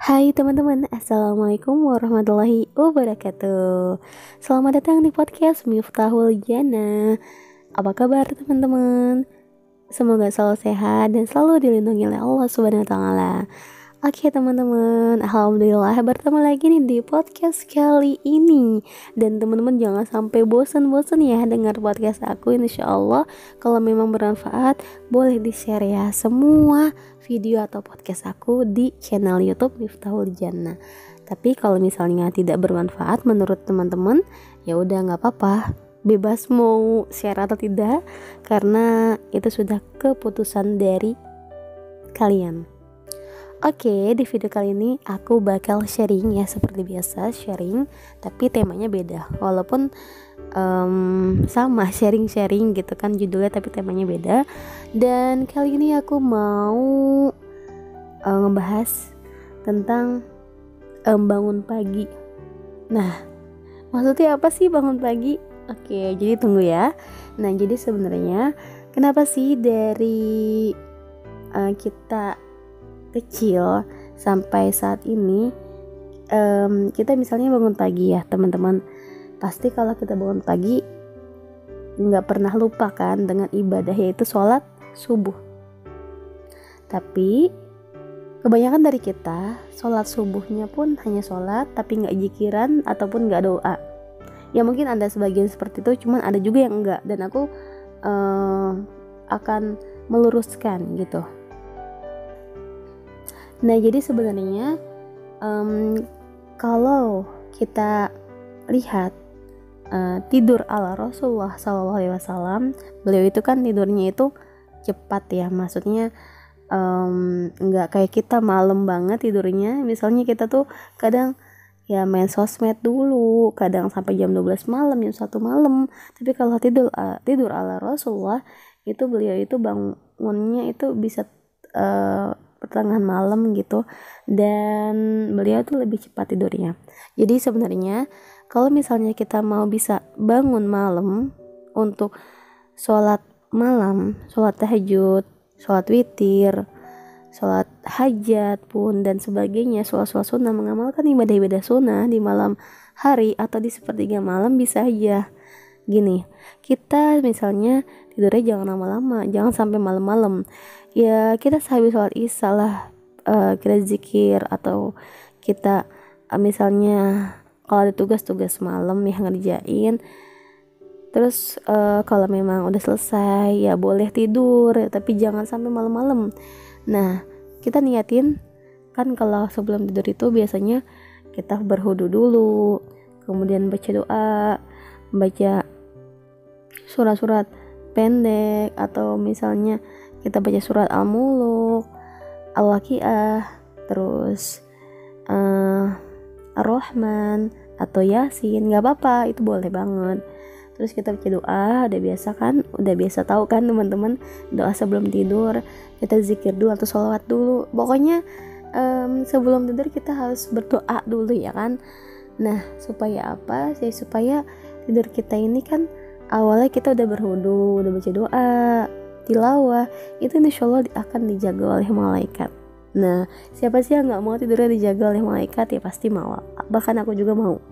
Hai teman-teman, Assalamualaikum warahmatullahi wabarakatuh. Selamat datang di podcast Miftahul Jannah. Apa kabar teman-teman? Semoga selalu sehat dan selalu dilindungi oleh Allah Subhanahu wa taala. Oke teman-teman, alhamdulillah bertemu lagi nih di podcast kali ini. Dan teman-teman jangan sampai bosan-bosan ya dengar podcast aku. Insya Allah kalau memang bermanfaat boleh di-share ya semua video atau podcast aku di channel YouTube Miftahul Jannah. Tapi kalau misalnya tidak bermanfaat menurut teman-teman, ya udah nggak apa-apa, bebas mau share atau tidak, karena itu sudah keputusan dari kalian. Oke, di video kali ini aku bakal sharing ya, seperti biasa sharing, tapi temanya beda. Walaupun sama sharing-sharing gitu kan judulnya, tapi temanya beda. Dan kali ini aku mau ngebahas tentang bangun pagi. Nah, maksudnya apa sih bangun pagi? Oke, jadi tunggu ya. Nah, jadi sebenarnya kenapa sih dari kita kecil sampai saat ini kita misalnya bangun pagi ya teman-teman, pasti kalau kita bangun pagi nggak pernah lupa kan dengan ibadah, yaitu sholat subuh. Tapi kebanyakan dari kita sholat subuhnya pun hanya sholat, tapi nggak zikiran ataupun nggak doa. Ya mungkin ada sebagian seperti itu, cuman ada juga yang enggak, dan aku akan meluruskan gitu. Nah, jadi sebenarnya kalau kita lihat tidur ala Rasulullah SAW, beliau itu kan tidurnya itu cepat ya, maksudnya nggak kayak kita malam banget tidurnya. Misalnya kita tuh kadang ya main sosmed dulu, kadang sampai jam 12 malam, jam 1 malam. Tapi kalau tidur ala Rasulullah itu, beliau itu bangunnya itu bisa pertengahan malam gitu, dan beliau tuh lebih cepat tidurnya. Jadi sebenarnya kalau misalnya kita mau bisa bangun malam untuk sholat malam, sholat tahajud, sholat witir, sholat hajat pun dan sebagainya, sholat sunnah, mengamalkan ibadah-ibadah sunnah di malam hari atau di sepertiga malam, bisa aja gini, kita misalnya tidurnya jangan lama-lama, jangan sampai malam-malam. Ya kita sehabis sholat isya lah, kita zikir, atau kita misalnya kalau ada tugas-tugas malam yang ngerjain, terus kalau memang udah selesai ya boleh tidur, tapi jangan sampai malam-malam. Nah, kita niatin kan, kalau sebelum tidur itu biasanya kita berwudu dulu, kemudian baca doa, baca surat-surat pendek, atau misalnya kita baca surat Al-Muluk, Al-Waqiah, terus Ar-Rahman atau Yasin, nggak apa-apa, itu boleh banget. Terus kita baca doa, udah biasa kan, udah biasa tahu kan teman-teman, doa sebelum tidur, kita zikir dulu atau sholawat dulu. Pokoknya sebelum tidur kita harus berdoa dulu ya kan. Nah, supaya apa sih? Supaya tidur kita ini kan awalnya kita udah berwudu, udah baca doa, tilawah, itu insyaallah akan dijaga oleh malaikat. Nah, siapa sih yang nggak mau tidurnya dijaga oleh malaikat? Ya pasti mau, bahkan aku juga mau.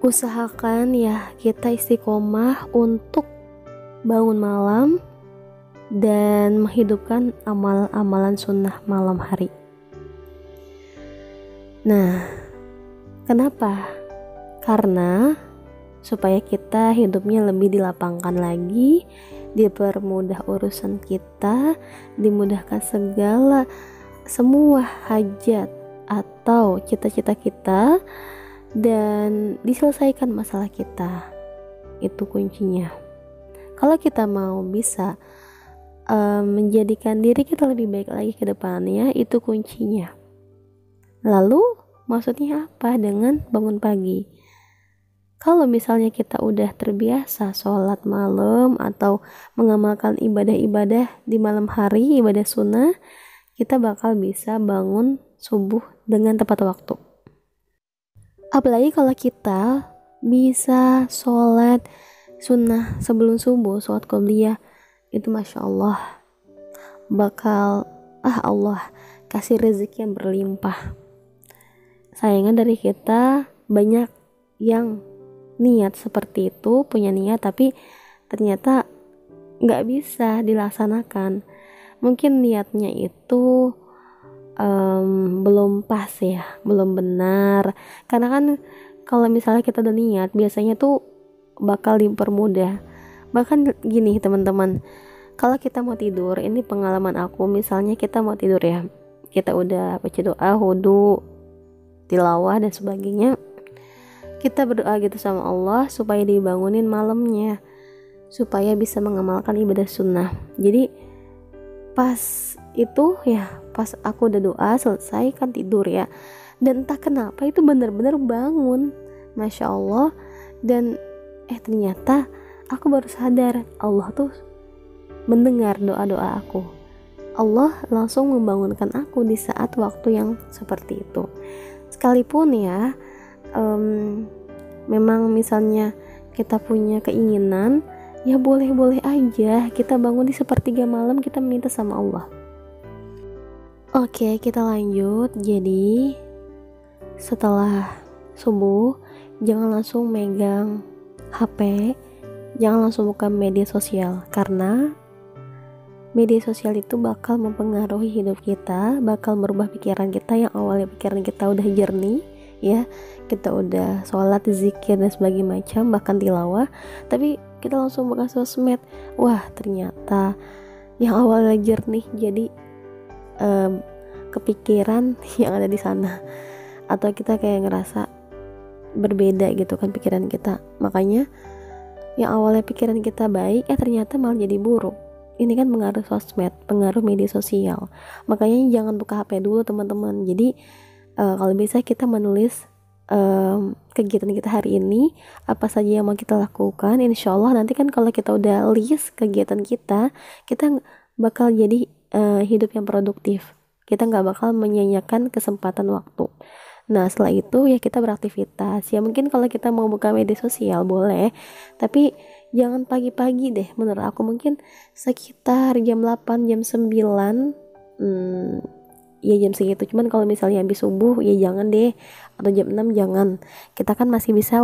Usahakan ya kita istiqomah untuk bangun malam dan menghidupkan amal-amalan sunnah malam hari. Nah, kenapa? Karena supaya kita hidupnya lebih dilapangkan lagi, dipermudah urusan kita, dimudahkan semua hajat atau cita-cita kita, dan diselesaikan masalah kita. Itu kuncinya. Kalau kita mau bisa menjadikan diri kita lebih baik lagi ke depannya, itu kuncinya. Lalu maksudnya apa dengan bangun pagi? Kalau misalnya kita udah terbiasa sholat malam atau mengamalkan ibadah-ibadah di malam hari, ibadah sunnah, kita bakal bisa bangun subuh dengan tepat waktu. Apalagi kalau kita bisa sholat sunnah sebelum subuh, sholat qobliyah, itu masya Allah bakal Allah kasih rezeki yang berlimpah. Sayangnya dari kita banyak yang niat seperti itu, punya niat tapi ternyata nggak bisa dilaksanakan. Mungkin niatnya itu belum pas ya, belum benar. Karena kan kalau misalnya kita udah niat, biasanya tuh bakal dipermudah. Bahkan gini teman-teman, kalau kita mau tidur, ini pengalaman aku, misalnya kita mau tidur ya, kita udah baca doa, wudu, tilawah dan sebagainya, kita berdoa gitu sama Allah supaya dibangunin malamnya, supaya bisa mengamalkan ibadah sunnah. Jadi pas itu ya, pas aku udah doa selesai kan tidur ya, dan entah kenapa itu benar-benar bangun, Masya Allah. Dan ternyata aku baru sadar Allah tuh mendengar doa-doa aku. Allah langsung membangunkan aku di saat waktu yang seperti itu. Sekalipun ya memang misalnya kita punya keinginan, ya boleh-boleh aja kita bangun di sepertiga malam, kita minta sama Allah. Oke, kita lanjut. Jadi setelah subuh, jangan langsung megang HP, jangan langsung buka media sosial, karena media sosial itu bakal mempengaruhi hidup kita, bakal merubah pikiran kita yang awalnya pikiran kita udah jernih ya, kita udah sholat, zikir dan sebagainya macam, bahkan tilawah, tapi kita langsung buka sosmed. Wah, ternyata yang awalnya jernih jadi kepikiran yang ada di sana, atau kita kayak ngerasa berbeda gitu kan pikiran kita. Makanya yang awalnya pikiran kita baik ternyata malah jadi buruk. Ini kan pengaruh sosmed, pengaruh media sosial. Makanya jangan buka HP dulu teman-teman. Jadi kalau bisa kita menulis kegiatan kita hari ini, apa saja yang mau kita lakukan. Insya Allah nanti kan kalau kita udah list kegiatan kita bakal jadi hidup yang produktif. Kita nggak bakal menyanyiakan kesempatan waktu. Nah setelah itu ya kita beraktivitas. Ya mungkin kalau kita mau buka media sosial boleh, tapi jangan pagi-pagi deh. Menurut aku mungkin sekitar jam 8, jam 9, ya jam segitu. Cuman kalau misalnya habis subuh ya jangan deh, atau jam 6 jangan. Kita kan masih bisa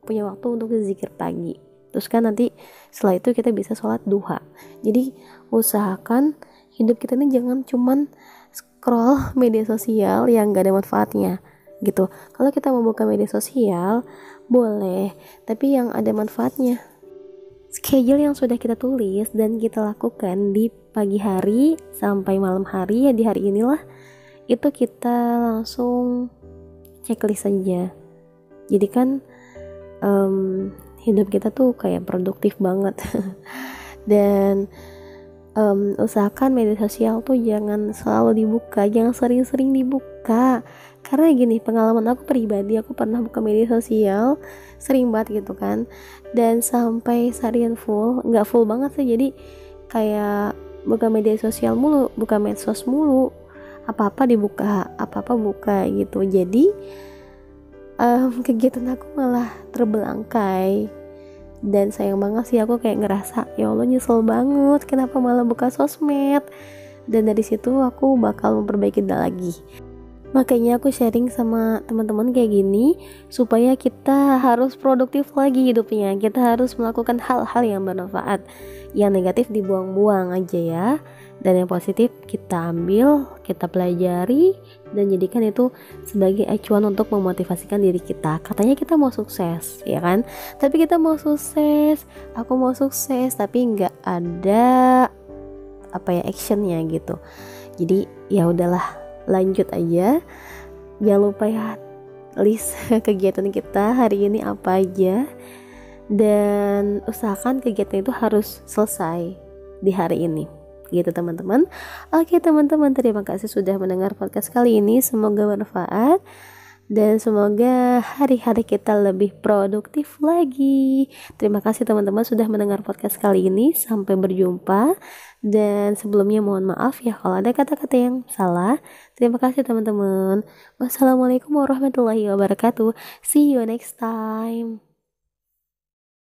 punya waktu untuk zikir pagi. Terus kan nanti setelah itu kita bisa sholat duha. Jadi usahakan hidup kita ini jangan cuman scroll media sosial yang gak ada manfaatnya gitu. Kalau kita mau buka media sosial boleh, tapi yang ada manfaatnya. Schedule yang sudah kita tulis dan kita lakukan di pagi hari sampai malam hari, ya di hari inilah, itu kita langsung checklist saja. Jadi kan hidup kita tuh kayak produktif banget. Dan usahakan media sosial tuh jangan selalu dibuka, jangan sering-sering dibuka. Karena gini, pengalaman aku pribadi, aku pernah buka media sosial sering banget gitu kan, dan sampai seharian full, nggak full banget sih, jadi kayak buka media sosial mulu, buka medsos mulu, apa-apa dibuka, apa-apa buka gitu. Jadi kegiatan aku malah terbelangkai. Dan sayang banget sih, aku kayak ngerasa ya Allah nyesel banget kenapa malah buka sosmed. Dan dari situ aku bakal memperbaiki lagi. Makanya aku sharing sama teman-teman kayak gini, supaya kita harus produktif lagi hidupnya. Kita harus melakukan hal-hal yang bermanfaat. Yang negatif dibuang-buang aja ya, dan yang positif kita ambil, kita pelajari, dan jadikan itu sebagai acuan untuk memotivasikan diri kita. Katanya kita mau sukses, ya kan? Tapi kita mau sukses, aku mau sukses, tapi nggak ada actionnya gitu. Jadi ya udahlah, lanjut aja. Jangan lupa ya list kegiatan kita hari ini apa aja, dan usahakan kegiatan itu harus selesai di hari ini gitu teman-teman. Oke teman-teman, terima kasih sudah mendengar podcast kali ini. Semoga bermanfaat dan semoga hari-hari kita lebih produktif lagi. Terima kasih teman-teman sudah mendengar podcast kali ini. Sampai berjumpa. Dan sebelumnya mohon maaf ya kalau ada kata-kata yang salah. Terima kasih teman-teman. Wassalamualaikum warahmatullahi wabarakatuh. See you next time.